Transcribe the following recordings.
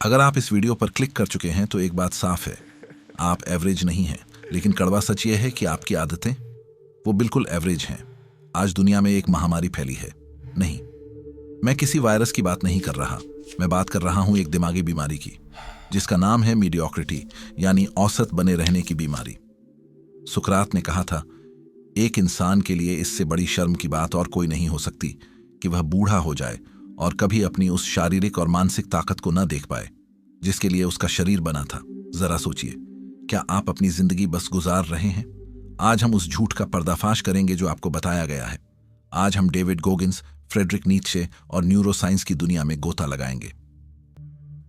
अगर आप इस वीडियो पर क्लिक कर चुके हैं तो एक बात साफ है, आप एवरेज नहीं हैं। लेकिन कड़वा सच ये है कि आपकी आदतें वो बिल्कुल एवरेज हैं। आज दुनिया में एक महामारी फैली है। नहीं, मैं किसी वायरस की बात नहीं कर रहा। मैं बात कर रहा हूं एक दिमागी बीमारी की, जिसका नाम है मीडियोक्रिटी, यानी औसत बने रहने की बीमारी। सुकरात ने कहा था, एक इंसान के लिए इससे बड़ी शर्म की बात और कोई नहीं हो सकती कि वह बूढ़ा हो जाए और कभी अपनी उस शारीरिक और मानसिक ताकत को न देख पाए जिसके लिए उसका शरीर बना था। जरा सोचिए, क्या आप अपनी जिंदगी बस गुजार रहे हैं? आज हम उस झूठ का पर्दाफाश करेंगे जो आपको बताया गया है। आज हम डेविड गोगिंस, फ्रेडरिक नीत्शे और न्यूरोसाइंस की दुनिया में गोता लगाएंगे।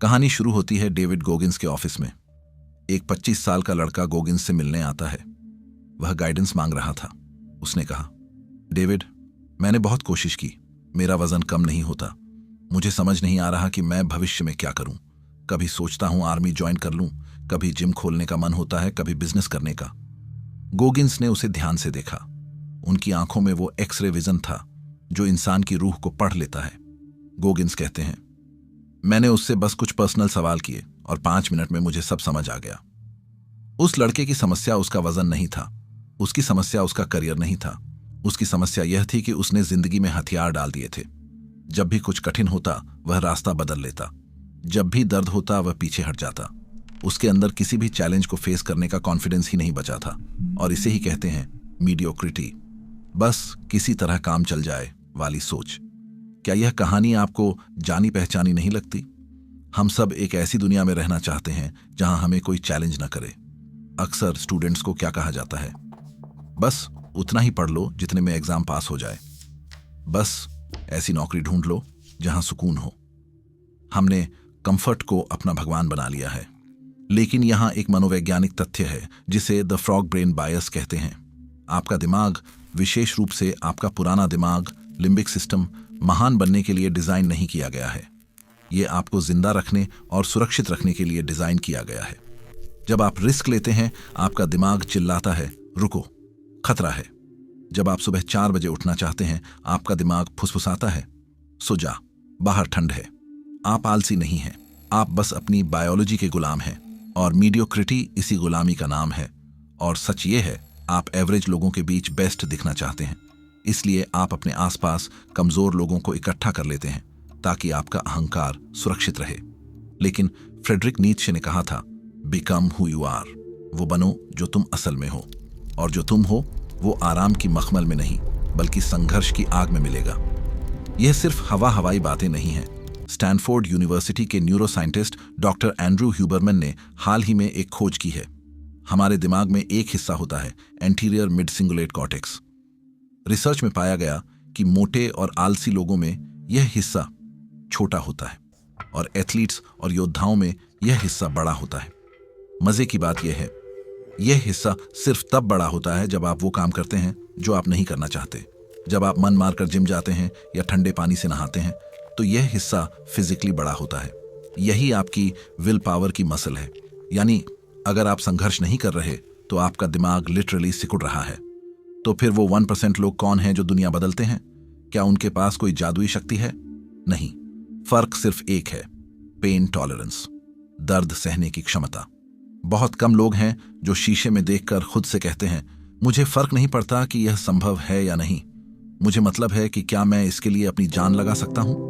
कहानी शुरू होती है डेविड गोगिंस के ऑफिस में। एक 25 साल का लड़का गोगिंस से मिलने आता है। वह गाइडेंस मांग रहा था। उसने कहा, डेविड, मैंने बहुत कोशिश की, मेरा वजन कम नहीं होता। मुझे समझ नहीं आ रहा कि मैं भविष्य में क्या करूं। कभी सोचता हूं आर्मी ज्वाइन कर लूं, कभी जिम खोलने का मन होता है, कभी बिजनेस करने का। गोगिंस ने उसे ध्यान से देखा। उनकी आंखों में वो एक्सरे विजन था जो इंसान की रूह को पढ़ लेता है। गोगिंस कहते हैं, मैंने उससे बस कुछ पर्सनल सवाल किए और 5 मिनट में मुझे सब समझ आ गया। उस लड़के की समस्या उसका वजन नहीं था, उसकी समस्या उसका करियर नहीं था। उसकी समस्या यह थी कि उसने जिंदगी में हथियार डाल दिए थे। जब भी कुछ कठिन होता वह रास्ता बदल लेता, जब भी दर्द होता वह पीछे हट जाता। उसके अंदर किसी भी चैलेंज को फेस करने का कॉन्फिडेंस ही नहीं बचा था। और इसे ही कहते हैं मीडियोक्रिटी, बस किसी तरह काम चल जाए वाली सोच। क्या यह कहानी आपको जानी पहचानी नहीं लगती? हम सब एक ऐसी दुनिया में रहना चाहते हैं जहां हमें कोई चैलेंज न करे। अक्सर स्टूडेंट्स को क्या कहा जाता है, बस उतना ही पढ़ लो जितने में एग्जाम पास हो जाए, बस ऐसी नौकरी ढूंढ लो जहां सुकून हो। हमने कंफर्ट को अपना भगवान बना लिया है। लेकिन यहां एक मनोवैज्ञानिक तथ्य है जिसे द फ्रॉग ब्रेन बायस कहते हैं। आपका दिमाग, विशेष रूप से आपका पुराना दिमाग, लिम्बिक सिस्टम, महान बनने के लिए डिजाइन नहीं किया गया है। यह आपको जिंदा रखने और सुरक्षित रखने के लिए डिजाइन किया गया है। जब आप रिस्क लेते हैं, आपका दिमाग चिल्लाता है, रुको, खतरा है। जब आप सुबह 4 बजे उठना चाहते हैं, आपका दिमाग फुसफुसाता है, सो जा, बाहर ठंड है। आप आलसी नहीं हैं, आप बस अपनी बायोलॉजी के गुलाम हैं। और मीडियोक्रिटी इसी गुलामी का नाम है। और सच ये है, आप एवरेज लोगों के बीच बेस्ट दिखना चाहते हैं, इसलिए आप अपने आसपास कमजोर लोगों को इकट्ठा कर लेते हैं ताकि आपका अहंकार सुरक्षित रहे। लेकिन फ्रेडरिक नीत्शे ने कहा था, बिकम हु यू आर, वो बनो जो तुम असल में हो। और जो तुम हो वो आराम की मखमल में नहीं बल्कि संघर्ष की आग में मिलेगा। यह सिर्फ हवाई बातें नहीं हैं। स्टैनफोर्ड यूनिवर्सिटी के न्यूरोसाइंटिस्ट डॉक्टर एंड्रू ह्यूबरमैन ने हाल ही में एक खोज की है। हमारे दिमाग में एक हिस्सा होता है, anterior mid cingulate cortex. Research में पाया गया कि मोटे और आलसी लोगों में यह हिस्सा छोटा होता है और एथलीट्स और योद्धाओं में यह हिस्सा बड़ा होता है। मजे की बात यह है, यह हिस्सा सिर्फ तब बड़ा होता है जब आप वो काम करते हैं जो आप नहीं करना चाहते। जब आप मन मारकर जिम जाते हैं या ठंडे पानी से नहाते हैं तो यह हिस्सा फिजिकली बड़ा होता है। यही आपकी विल पावर की मसल है। यानी अगर आप संघर्ष नहीं कर रहे तो आपका दिमाग लिटरली सिकुड़ रहा है। तो फिर वो 1% लोग कौन हैं जो दुनिया बदलते हैं? क्या उनके पास कोई जादुई शक्ति है? नहीं, फर्क सिर्फ एक है, पेन टॉलरेंस, दर्द सहने की क्षमता। बहुत कम लोग हैं जो शीशे में देखकर खुद से कहते हैं, मुझे फर्क नहीं पड़ता कि यह संभव है या नहीं, मुझे मतलब है कि क्या मैं इसके लिए अपनी जान लगा सकता हूं।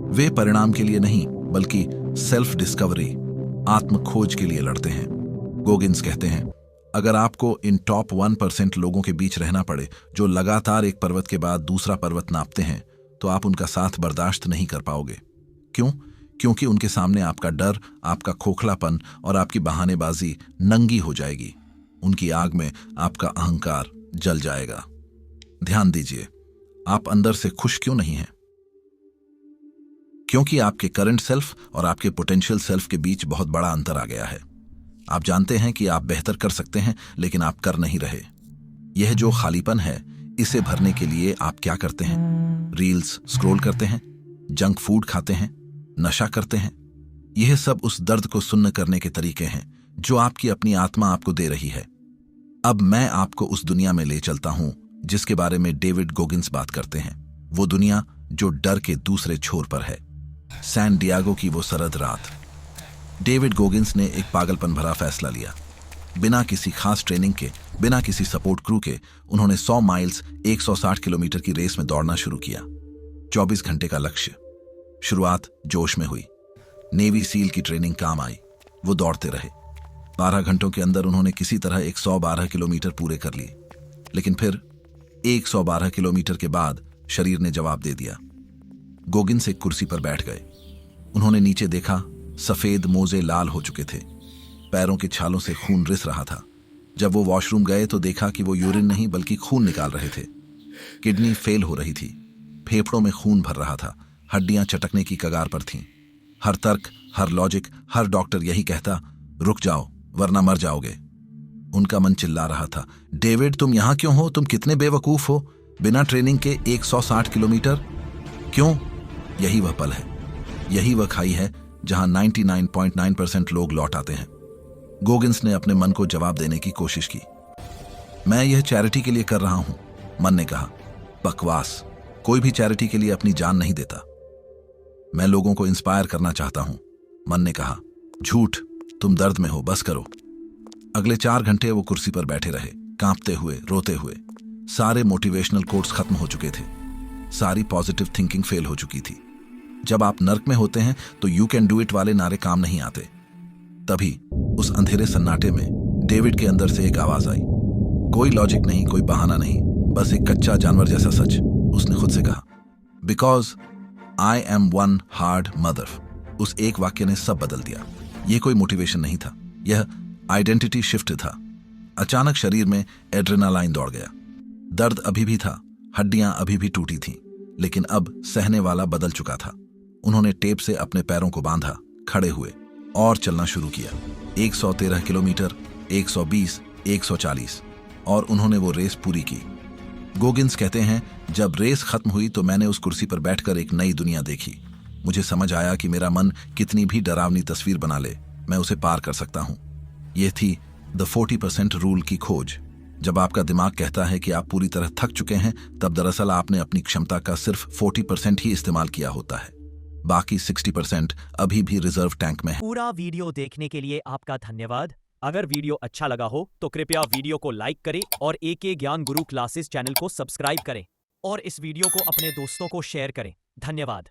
वे परिणाम के लिए नहीं बल्कि सेल्फ डिस्कवरी, आत्म खोज के लिए लड़ते हैं। गोगिंस कहते हैं, अगर आपको इन टॉप 1% लोगों के बीच रहना पड़े जो लगातार एक पर्वत के बाद दूसरा पर्वत नापते हैं, तो आप उनका साथ बर्दाश्त नहीं कर पाओगे। क्यों? क्योंकि उनके सामने आपका डर, आपका खोखलापन और आपकी बहानेबाजी नंगी हो जाएगी। उनकी आग में आपका अहंकार जल जाएगा। ध्यान दीजिए, आप अंदर से खुश क्यों नहीं हैं? क्योंकि आपके करंट सेल्फ और आपके पोटेंशियल सेल्फ के बीच बहुत बड़ा अंतर आ गया है। आप जानते हैं कि आप बेहतर कर सकते हैं, लेकिन आप कर नहीं रहे। यह जो खालीपन है, इसे भरने के लिए आप क्या करते हैं? रील्स स्क्रॉल करते हैं, जंक फूड खाते हैं, नशा करते हैं। यह सब उस दर्द को सुन्न करने के तरीके हैं जो आपकी अपनी आत्मा आपको दे रही है। अब मैं आपको उस दुनिया में ले चलता हूं जिसके बारे में डेविड गोगिंस बात करते हैं। वो दुनिया जो डर के दूसरे छोर पर है। सैन डियागो की वो सरद रात, डेविड गोगिंस ने एक पागलपन भरा फैसला लिया। बिना किसी खास ट्रेनिंग के, बिना किसी सपोर्ट क्रू के उन्होंने 100 माइल्स 160 किलोमीटर की रेस में दौड़ना शुरू किया। 24 घंटे का लक्ष्य। शुरुआत जोश में हुई। नेवी सील की ट्रेनिंग काम आई। वो दौड़ते रहे। 12 घंटों के अंदर उन्होंने किसी तरह 112 किलोमीटर पूरे कर लिए। लेकिन फिर 112 किलोमीटर के बाद शरीर ने जवाब दे दिया। गोगिंस एक कुर्सी पर बैठ गए। उन्होंने नीचे देखा, सफेद मोजे लाल हो चुके थे, पैरों के छालों से खून रिस रहा था। जब वो वॉशरूम गए तो देखा कि वो यूरिन नहीं बल्कि खून निकाल रहे थे। किडनी फेल हो रही थी, फेफड़ों में खून भर रहा था, हड्डियां चटकने की कगार पर थीं। हर तर्क, हर लॉजिक, हर डॉक्टर यही कहता, रुक जाओ वरना मर जाओगे। उनका मन चिल्ला रहा था, डेविड तुम यहां क्यों हो? तुम कितने बेवकूफ हो? बिना ट्रेनिंग के 160 किलोमीटर क्यों? यही वह पल है, यही वह खाई है जहां 99.9% लोग लौट आते हैं। गोगिंस ने अपने मन को जवाब देने की कोशिश की। मैं यह चैरिटी के लिए कर रहा हूं, मन ने कहा। बकवास, कोई भी चैरिटी के लिए अपनी जान नहीं देता। मैं लोगों को इंस्पायर करना चाहता हूं, मन ने कहा। झूठ, तुम दर्द में हो, बस करो। अगले 4 घंटे वो कुर्सी पर बैठे रहे, कांपते हुए, रोते हुए। सारे मोटिवेशनल कोट्स खत्म हो चुके थे, सारी पॉजिटिव थिंकिंग फेल हो चुकी थी। जब आप नर्क में होते हैं तो यू कैन डू इट वाले नारे काम नहीं आते। तभी उस अंधेरे सन्नाटे में डेविड के अंदर से एक आवाज आई। कोई लॉजिक नहीं, कोई बहाना नहीं, बस एक कच्चा जानवर जैसा सच। उसने खुद से कहा, because I am one hard mother. उस एक वाक्य ने सब बदल दिया। यह कोई मोटिवेशन नहीं था, यह आइडेंटिटी शिफ्ट था। अचानक शरीर में एड्रेनालाइन दौड़ गया। दर्द अभी भी था, हड्डियां अभी भी टूटी थीं, लेकिन अब सहने वाला बदल चुका था। उन्होंने टेप से अपने पैरों को बांधा, खड़े हुए और चलना शुरू किया। 113 किलोमीटर, 120, 140 और उन्होंने वो रेस पूरी की। गोगिंस कहते हैं, जब रेस खत्म हुई तो मैंने उस कुर्सी पर बैठकर एक नई दुनिया देखी। मुझे समझ आया कि मेरा मन कितनी भी डरावनी तस्वीर बना ले, मैं उसे पार कर सकता हूं। यह थी द 40% रूल की खोज। जब आपका दिमाग कहता है कि आप पूरी तरह थक चुके हैं, तब दरअसल आपने अपनी क्षमता का सिर्फ 40% ही इस्तेमाल किया होता है। बाकी 60% अभी भी रिजर्व टैंक में है। पूरा वीडियो देखने के लिए आपका धन्यवाद। अगर वीडियो अच्छा लगा हो तो कृपया वीडियो को लाइक करें और AK ज्ञान गुरु क्लासेस चैनल को सब्सक्राइब करें और इस वीडियो को अपने दोस्तों को शेयर करें। धन्यवाद।